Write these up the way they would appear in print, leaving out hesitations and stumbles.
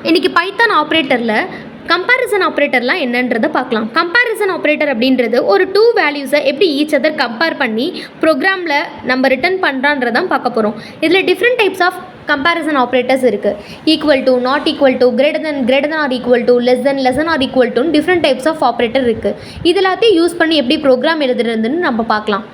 இன்றைக்கி Python ஆப்ரேட்டரில் comparison ஆப்ரேட்டர்லாம் என்னன்றதை பார்க்கலாம். கம்பேரிசன் ஆப்ரேட்டர் அப்படின்றது ஒரு டூ வேல்யூஸை எப்படி ஈச் அதர் கம்பேர் பண்ணி ப்ரோக்ராமில் நம்ம ரிட்டர்ன் பண்ணுறான்றதான் பார்க்க போகிறோம். இதில் different types of comparison operators இருக்குது. Equal to, not equal to, greater than or equal to, less than or equal டுன்னு டிஃப்ரெண்ட் டைப்ஸ் ஆஃப் ஆப்ரேட்டர் இருக்குது. இது எல்லாத்தையும் யூஸ் பண்ணி எப்படி ப்ரோக்ராம் எழுதுறதுன்னு நம்ம பார்க்கலாம்.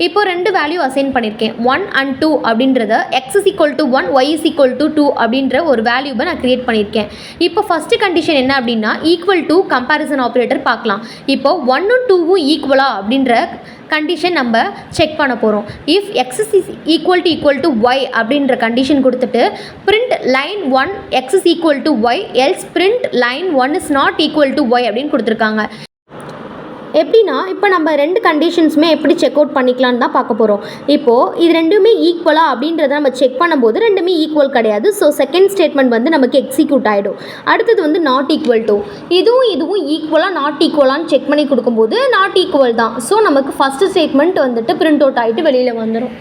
இப்போ ரெண்டு வேல்யூ அசைன் பண்ணியிருக்கேன். 1 and 2 அப்படின்றத x is equal to 1, y is equal to 2 அப்படின்ற ஒரு வேல்யூவை நான் க்ரியேட் பண்ணியிருக்கேன். இப்போ ஃபஸ்ட்டு கண்டிஷன் என்ன அப்படின்னா ஈக்குவல் டு கம்பேரிசன் ஆப்ரேட்டர் பார்க்கலாம். இப்போ 1ம் 2ம் ஈக்குவலா அப்படின்ற கண்டிஷன் நம்ம செக் பண்ண போகிறோம். If x is equal to y அப்படின்ற கண்டிஷன் கொடுத்துட்டு print line 1 x is equal to y else print line 1 is not equal to y அப்படின்னு கொடுத்துருக்காங்க. எப்படின்னா இப்போ நம்ம ரெண்டு கண்டிஷன்ஸுமே எப்படி செக் அவுட் பண்ணிக்கலான்னு தான் பார்க்க போகிறோம். இப்போது இது ரெண்டுமே ஈக்குவலா அப்படின்றத நம்ம செக் பண்ணும்போது ரெண்டுமே ஈக்குவல் கிடையாது. ஸோ செகண்ட் ஸ்டேட்மெண்ட் வந்து நமக்கு எக்ஸிக்யூட் ஆகிடும். அடுத்தது வந்து நாட் ஈக்குவல் டு, இதுவும் ஈக்குவலாக நாட் ஈக்குவலான்னு செக் பண்ணி கொடுக்கும்போது நாட் ஈக்குவல் தான். ஸோ நமக்கு ஃபஸ்ட்டு ஸ்டேட்மெண்ட் வந்துட்டு பிரிண்ட் அவுட் ஆகிட்டு வெளியில் வந்துடும்.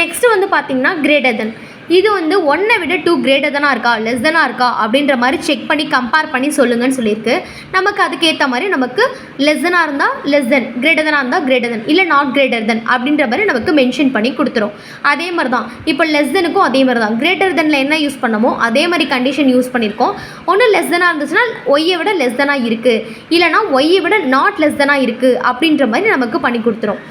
நெக்ஸ்ட்டு வந்து பார்த்திங்கன்னா கிரேட்டர் தென், இது வந்து 1 விட 2 கிரேட்டர் தானாக இருக்கா லெஸ் தானாக இருக்கா அப்படின்ற மாதிரி செக் பண்ணி கம்பேர் பண்ணி சொல்லுங்கன்னு சொல்லியிருக்கு. நமக்கு அதுக்கேற்ற மாதிரி நமக்கு லெஸ் தானாக இருந்தால் லெஸ் தென், கிரேட்டர் தானாக இருந்தால் கிரேட்டர் தென், இல்லை நாட் கிரேட்டர் தென் அப்படின்ற மாதிரி நமக்கு மென்ஷன் பண்ணி கொடுத்துரும். அதே மாதிரி தான் இப்போ லெஸ் தெனுக்கும் அதே மாதிரி தான் கிரேட்டர் தெனில் என்ன யூஸ் பண்ணமோ அதே மாதிரி கண்டிஷன் யூஸ் பண்ணியிருக்கோம். ஒன்று லெஸ் தெனாக இருந்துச்சுன்னா ஒய்யை விட லெஸ் தெனாக இருக்குது, இல்லைனா ஒய்யை விட நாட் லெஸ் தெனாக இருக்குது அப்படின்ற மாதிரி நமக்கு பண்ணி கொடுத்துரும்.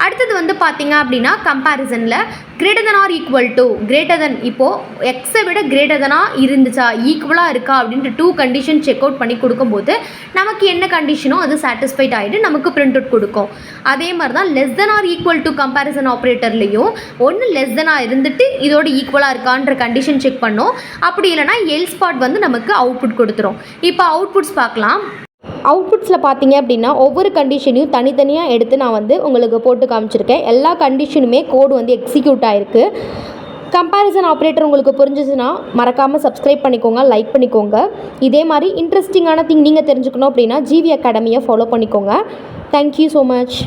அடுத்தது வந்து பார்த்திங்க அப்படின்னா கம்பேரிசனில் greater than or equal to, greater than இப்போது எக்ஸை விட கிரேட்டர் தெனாக இருந்துச்சா ஈக்குவலாக இருக்கா அப்படின்ட்டு 2 கண்டிஷன் செக் அவுட் பண்ணி கொடுக்கும்போது நமக்கு என்ன கண்டிஷனோ அது சாட்டிஸ்ஃபைட் ஆகிட்டு நமக்கு பிரிண்ட் அவுட் கொடுக்கும். அதே மாதிரி தான் less than or equal to comparison ஆப்ரேட்டர்லேயும் ஒன்று லெஸ் தெனாக இருந்துட்டு இதோட ஈக்குவலாக இருக்கான்ற கண்டிஷன் செக் பண்ணோம். அப்படி இல்லைனா எல்ஸ் பார்ட் வந்து நமக்கு அவுட்புட் கொடுத்துரும். இப்போ அவுட்புட்ஸ் பார்க்கலாம். அவுட்புட்ஸில் பார்த்தீங்க அப்படின்னா ஒவ்வொரு கண்டிஷனையும் தனித்தனியாக எடுத்து நான் வந்து உங்களுக்கு போட்டு காமிச்சிருக்கேன். எல்லா கண்டிஷனுமே கோடு வந்து எக்ஸிக்யூட் ஆகிருக்கு. கம்பேரிசன் ஆப்ரேட்டர் உங்களுக்கு புரிஞ்சிச்சுன்னா மறக்காமல் சப்ஸ்கிரைப் பண்ணிக்கோங்க, லைக் பண்ணிக்கோங்க. இதே மாதிரி இன்ட்ரெஸ்டிங்கான திங் நீங்கள் தெரிஞ்சுக்கணும் அப்படின்னா ஜிவி அகாடமியை ஃபாலோ பண்ணிக்கோங்க. Thank you so much.